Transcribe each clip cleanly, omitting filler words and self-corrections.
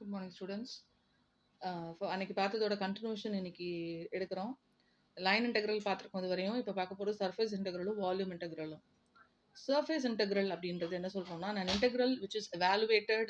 Good morning students. அன்னைக்கு பார்த்ததோட continuation இன்னைக்கு எடுக்கிறோம். லைன் இன்டெக்ரல் பார்த்துருக்கோம் இது வரையும். இப்போ பார்க்க போகிறது சர்ஃபேஸ் இன்டெக்ரலும் வால்யூம் இன்டெக்ரலும். சர்ஃபேஸ் இன்டெக்ரல் அப்படின்றது என்ன சொல்கிறோம்னா, an integral which is evaluated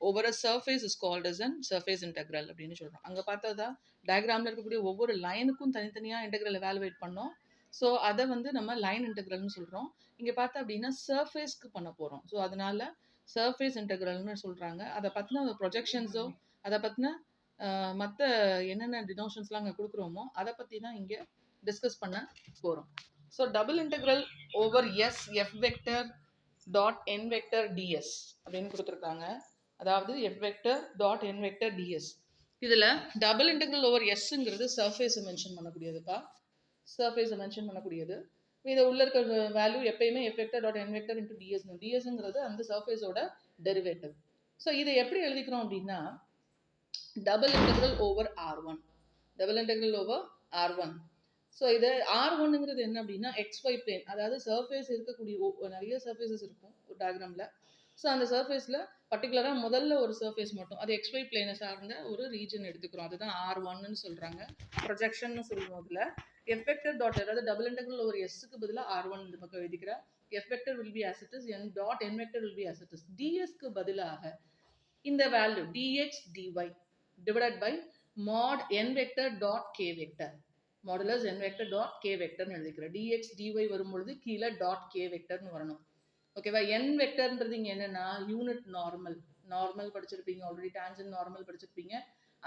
over a surface is called as an surface integral அப்படின்னு சொல்கிறோம். அங்கே பார்த்ததா டயக்ராமில் இருக்கக்கூடிய ஒவ்வொரு லைனுக்கும் தனித்தனியாக இன்டெக்ரல் எவாலுவேட் பண்ணோம். ஸோ அதை வந்து நம்ம லைன் இன்டெக்ரல்னு சொல்கிறோம். இங்கே பார்த்தா அப்படின்னா சர்ஃபேஸ்க்கு பண்ண போகிறோம். ஸோ அதனால சர்ஃபேஸ் இன்டெக்ரல்னு சொல்கிறாங்க. அதை பற்றின ப்ரொஜெக்ஷன்ஸோ அதை பற்றின மற்ற என்னென்ன டினோஷன்ஸ்லாம் அங்கே கொடுக்குறோமோ அதை பற்றி தான் இங்கே டிஸ்கஸ் பண்ண போகிறோம். So double integral over S F vector dot N vector DS அப்படின்னு கொடுத்துருக்காங்க. அதாவது F vector dot N vector DS. இதில் டபுள் இன்டெக்ரல் ஓவர் எஸ்ங்கிறது சர்ஃபேஸை மென்ஷன் பண்ணக்கூடியதுப்பா. சர்ஃபேஸை மென்ஷன் பண்ணக்கூடியது. இதை உள்ள இருக்கிற வேல்யூ எப்பயுமே F vector dot N vector into DS. டிஎஸ்ங்கிறது அந்த சர்ஃபேஸோட டெரிவேட்டிவ். ஸோ இதை எப்படி எழுதிக்கிறோம் அப்படின்னா, double integral over R one. Double integral over R one. So இது ஆர்1ங்கிறது என்ன அப்படின்னா XY பிளேன். அதாவது சர்ஃபேஸ் இருக்கக்கூடிய நிறைய சர்ஃபேஸஸ் இருக்கும் ஒரு டயக்ராமில். ஸோ அந்த சர்ஃபேஸில் பர்டிகுலராக முதல்ல ஒரு சர்ஃபேஸ் மட்டும் அது XY பிளேனை சார்ந்த ஒரு ரீஜன் எடுத்துக்கிறோம். அதுதான் ஆர்1ன்னு சொல்கிறாங்க. ப்ரொஜெக்ஷன் சொல்லுவோம். அதில் எஃப் வெக்டர் டாட், அதாவது டபுள் இன்டெக்ரல் ஓவர் எஸ்க்கு பதிலாக ஆர்1 இந்த பக்கம் எழுதிக்கிறேன். F vector will be as it is, n dot N vector will be as it is. டிஎஸ்க்கு பதிலாக இந்த value dx dy divided by mod n vector dot k vector, modulus n vector dot k vector னு எழுதிக்கிறேன். dx dy வரும்பொழுது கீழே dot k வெக்டர்னு வரணும். ஓகேவா? n வெக்டர்ன்றது இங்கே என்னன்னா யூனிட் நார்மல். நார்மல் படிச்சிருப்பீங்க ஆல்ரெடி, டான்ஜென்ட் நார்மல் படிச்சிருப்பீங்க.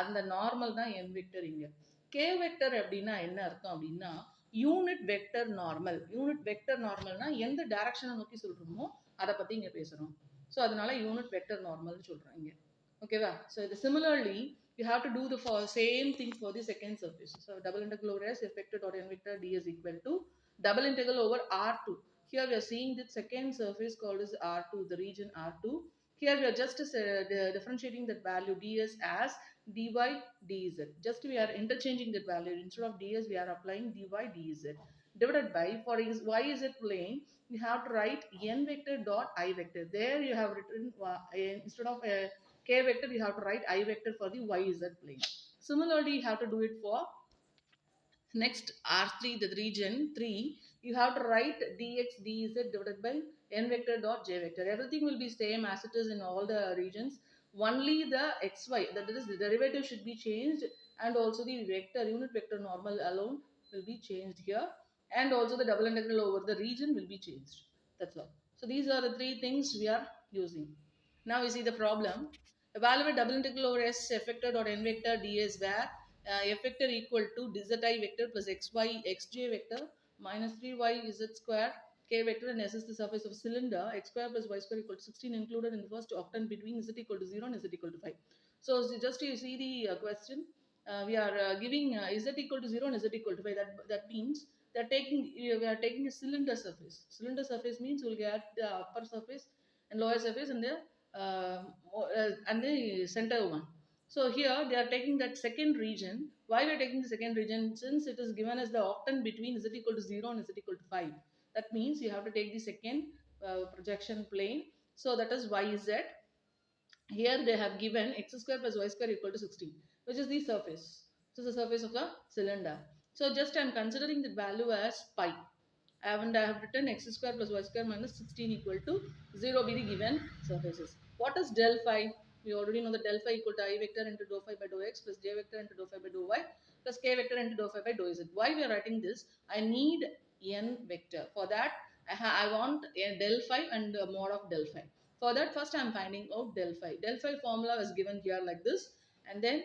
அந்த நார்மல் தான் n வெக்டர். இங்கே k வெக்டர் அப்படின்னா என்ன அர்த்தம் அப்படின்னா unit vector normal. Unit vector நார்மல்னா எந்த டைரக்ஷனை நோக்கி சொல்கிறோமோ அதை பற்றி இங்கே பேசுகிறோம். ஸோ அதனால யூனிட் வெக்டர் நார்மல்னு சொல்கிறோம் இங்கே. ஓகேவா? ஸோ இது similarly you have to do the same thing for the second surface. So double integral over S f vector dot n vector d is equal to double integral over R2. Here we are seeing the second surface called as R2, the region R2. Here we are just differentiating that value ds as dy dz. Just we are interchanging that value. Instead of ds we are applying dy dz divided by, for yz plane you have to write n vector dot I vector. There you have written instead of k vector you have to write I vector for the yz plane. Similarly you have to do it for next R3, the region 3. You have to write dx dz divided by n vector dot j vector. Everything will be same as it is in all the regions. Only the xy, that is the derivative, should be changed, and also the vector, unit vector normal alone will be changed here, and also the double integral over the region will be changed. That's all. So these are the three things we are using. Now you see the problem. Evaluate double integral over s f vector dot n vector ds where f vector equal to dz I vector plus xy xj vector minus 3y z square k vector, and s is the surface of cylinder. X square plus y square equal to 16 included in the first octant between z equal to 0 and z equal to 5. So just you see the question, we are giving z equal to 0 and z equal to 5. That means we are taking a cylinder surface. Cylinder surface means we will get the upper surface and lower surface and the center one. So here they are taking that second region. Why we are taking the second region? Since it is given as the octant between z equal to 0 and z equal to 5. That means you have to take the second projection plane. So that is yz. Here they have given x square plus y square equal to 16, which is the surface. This is the surface of the cylinder. So just I am considering the value as pi. I have written x square plus y square minus 16 equal to 0 be the given surfaces. What is del phi? We already know that del phi equal to I vector into dou phi by dou x plus j vector into dou phi by dou y plus k vector into dou phi by dou z. Why we are writing this? I need n vector. For that I want a del phi and a mod of del phi. For that first I am finding out del phi. Del phi formula is given here like this, and then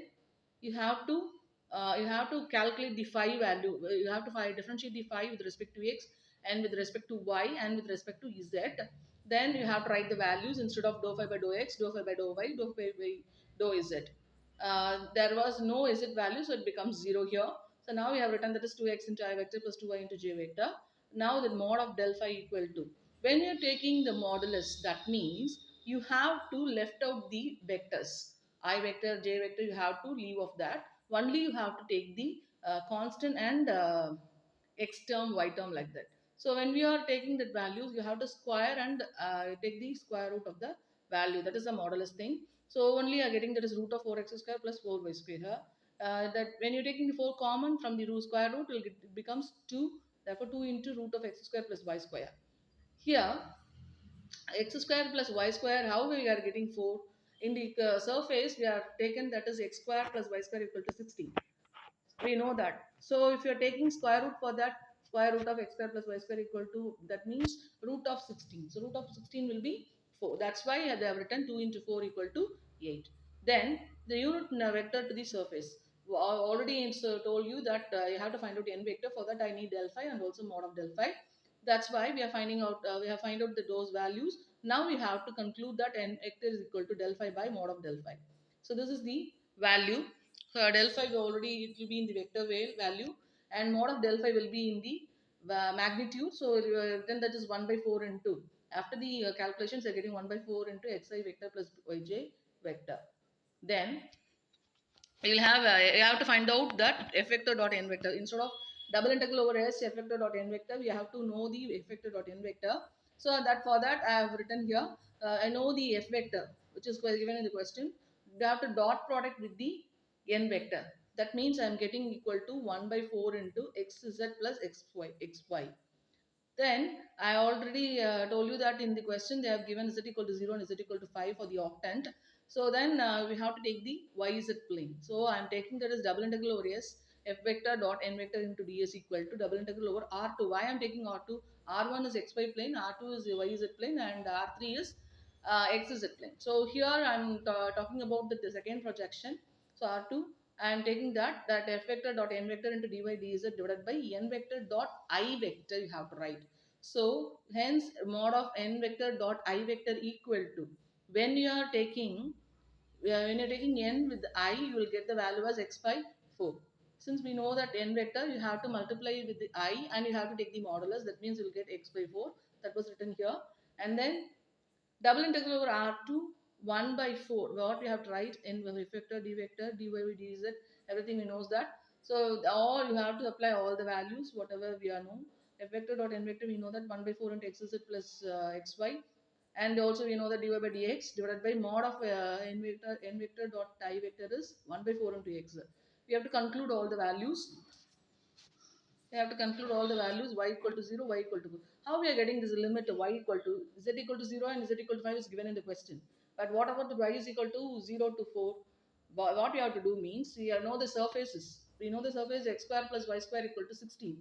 you have to calculate the phi value. You have to differentiate the phi with respect to x and with respect to y and with respect to z. Then you have to write the values instead of dou phi by dou x, dou phi by dou y, dou phi by dou z. There was no z value, so it becomes 0 here. So now we have written that is 2x into I vector plus 2y into j vector. Now the mod of del phi equal to, when you are taking the modulus, that means you have to left out the vectors. I vector, j vector, you have to leave off that. Only you have to take the constant and x term, y term, like that. So when we are taking that values, you have to square and take the square root of the value. That is the modulus thing. So only you are getting that is root of 4x square plus 4y square here. That when you're taking the 4 common from the root square root, it becomes 2. Therefore, 2 into root of x square plus y square. Here, x square plus y square, how we are getting 4? In the surface, we are taken that is x square plus y square equal to 16. We know that. So if you're taking square root for that, square root of x square plus y square equal to, that means root of 16. So root of 16 will be 4. That's why they have written 2 into 4 equal to 8. Then the unit vector to the surface. Already told you that you have to find out n vector. For that I need del phi and also mod of del phi. That's why we are finding out, we have find out those values. Now we have to conclude that n vector is equal to del phi by mod of del phi. So this is the value. Del phi already, it will be in the vector value, and mod of del phi will be in the magnitude. So then that is 1 by 4 into, after the calculations you are getting 1 by 4 into xi vector plus yj vector. Then you have to find out that f vector dot n vector. Instead of double integral over s f vector dot n vector, we have to know the f vector dot n vector. So that for that I have written here, I know the f vector which is given in the question. You have to dot product with the n vector. That means I am getting equal to 1 by 4 into xz plus xy. Then I already told you that in the question they have given z equal to 0 and z equal to 5 for the octant. So then we have to take the yz plane. So I am taking that as double integral over s f vector dot n vector into ds equal to double integral over r2. Why I am taking r2? R1 is xy plane, r2 is yz plane, and r3 is xz plane. So here I am talking about the second projection. So r2, I am taking that f vector dot n vector into dy dz divided by n vector dot I vector you have to write. So hence mod of n vector dot I vector equal to, when you are taking when you're taking n with I, you will get the value as x by 4. Since we know that n vector, you have to multiply with the I and you have to take the modulus. That means you'll get x by 4. That was written here. And then double integral over R2 1 by 4. What we have to write in vector, d vector, dy by dz, everything we knows that. So all you have to apply all the values, whatever we are known. F vector dot n vector, we know that 1 by 4 into xz plus xy. And also we know that dy by dx divided by mod of n vector dot I vector is 1 by 4 into x. We have to conclude all the values. We have to conclude all the values y equal to 0, y equal to 4. How we are getting this limit y equal to z equal to 0 and z equal to 5 is given in the question. But what about the y is equal to 0 to 4? What we have to do means we know the surfaces. We know the surface x square plus y square equal to 16.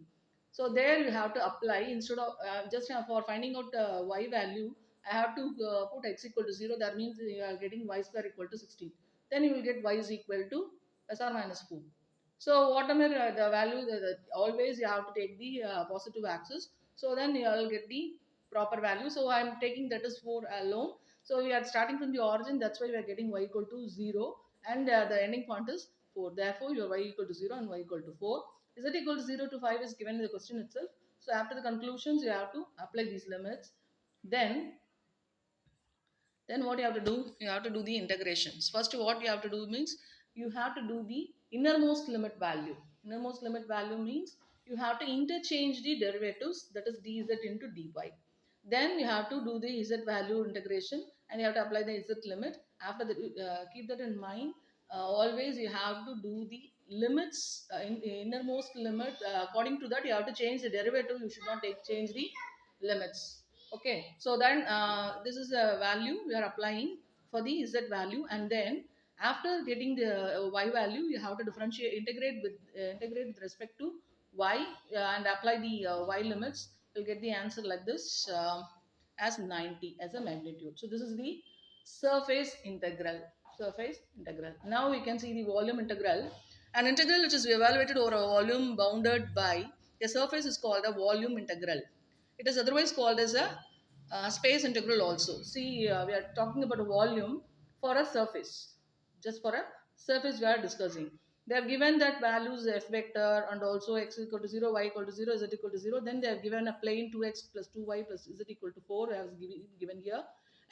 So there you have to apply, instead of just for finding out y value, I have to put x equal to 0. That means you are getting y square equal to 16. Then you will get y is equal to plus or minus 4. So whatever the value, always you have to take the positive axis. So then you will get the proper value. So I am taking that is 4 alone. So we are starting from the origin. That's why we are getting y equal to 0, and the ending point is 4. Therefore, your y equal to 0 and y equal to 4. Z equal to 0 to 5 is given in the question itself. So after the conclusions, you have to apply these limits. Then what you have to do, you have to do the integrations. First, what you have to do means you have to do the innermost limit value. Innermost limit value means you have to interchange the derivatives, that is dz into dy. Then you have to do the z value integration and you have to apply the z limit. After that, keep that in mind. Always you have to do the limits, innermost limit. According to that, you have to change the derivative. You should not change the limits. Okay, so then this is a value we are applying for the z value, and then after getting the y value, you have to differentiate, integrate with respect to y, and apply the y limits. You'll get the answer like this, as 90 as a magnitude. So this is the surface integral. Surface integral. Now we can see the volume integral. An integral which is evaluated over a volume bounded by a surface is called a volume integral. It is otherwise called as a space integral also. See, we are talking about a volume for a surface. Just for a surface we are discussing. They have given that values f vector and also x equal to 0, y equal to 0, z equal to 0. Then they have given a plane 2x plus 2y plus z equal to 4 as given here.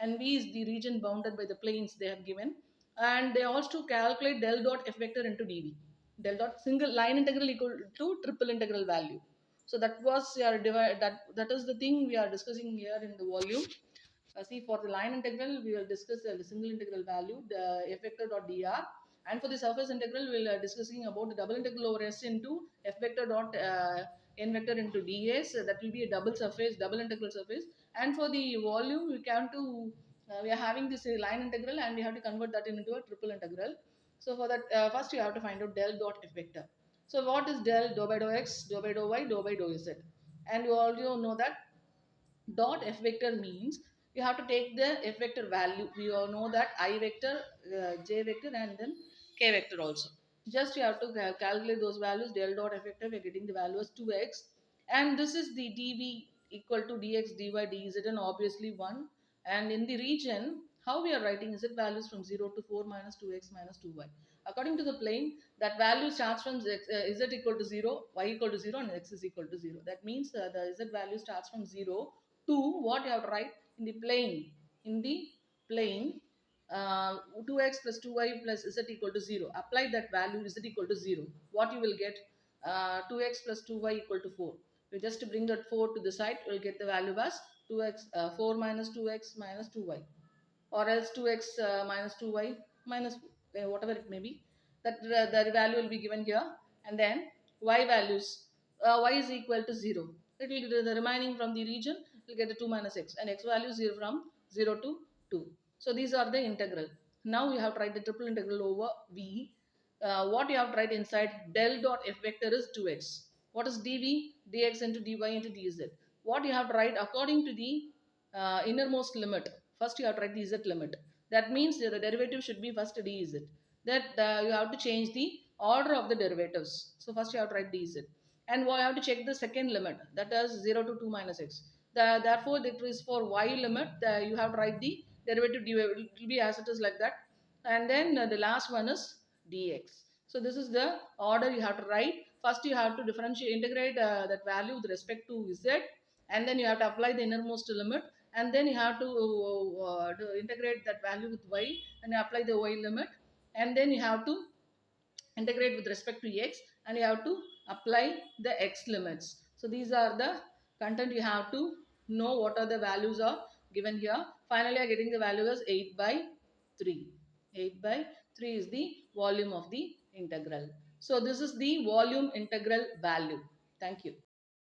And V is the region bounded by the planes they have given. And they also calculate del dot f vector into dv. Del dot single line integral equal to triple integral value. So that was that is the thing we are discussing here in the volume. See, for the line integral, we will discuss the single integral value, the f vector dot dr. And for the surface integral, we'll discussing about the double integral over s into f vector dot n vector into ds. That will be a double surface, double integral surface. And for the volume, we are having this line integral, and we have to convert that into a triple integral. So for that, first you have to find out del dot f vector. So what is del? Dou by dou x, dou by dou y, dou by dou z. And you also know that dot f vector means you have to take the f vector value. We all know that I vector, j vector, and then k vector also. Just you have to calculate those values. Del dot f vector, we are getting the value as 2x, and this is the dv equal to dx dy dz, and obviously 1. And in the region, how we are writing z values from 0 to 4 minus 2x minus 2y. According to the plane, that value starts from z equal to 0, y equal to 0, and x is equal to 0. That means the z value starts from 0 to what you have to write in the plane. In the plane, 2x plus 2y plus z equal to 0. Apply that value z equal to 0. What you will get? 2x plus 2y equal to 4. You just bring that 4 to the side, you will get the value as 4 minus 2x minus 2y, or else 2x minus 2y minus whatever it may be. That the value will be given here. And then y values, y is equal to 0. It will the remaining from the region will get a 2 minus x, and x value 0 from 0 to 2. So these are the integral. Now you have to write the triple integral over v. What you have to write inside? Del dot f vector is 2x. What is dv? Dx into dy into dz. What you have to write according to the innermost limit? First you have to write the z limit. That means the derivative should be first dz. That you have to change the order of the derivatives. So first you have to write dz. And we have to check the second limit, that is 0 to 2 minus x. Therefore, it is for y limit, you have to write the derivative dy. It will be as it is like that. And then the last one is dx. So this is the order you have to write. First you have to differentiate, integrate that value with respect to z, and then you have to apply the innermost limit, and then you have to integrate that value with y, and apply the y limit, and then you have to integrate with respect to x, and you have to apply the x limits. So these are the content you have to know. What are the values are given here? Finally, I am getting the value as 8 by 3. 8 by 3 is the volume of the integral. So this is the volume integral value. Thank you.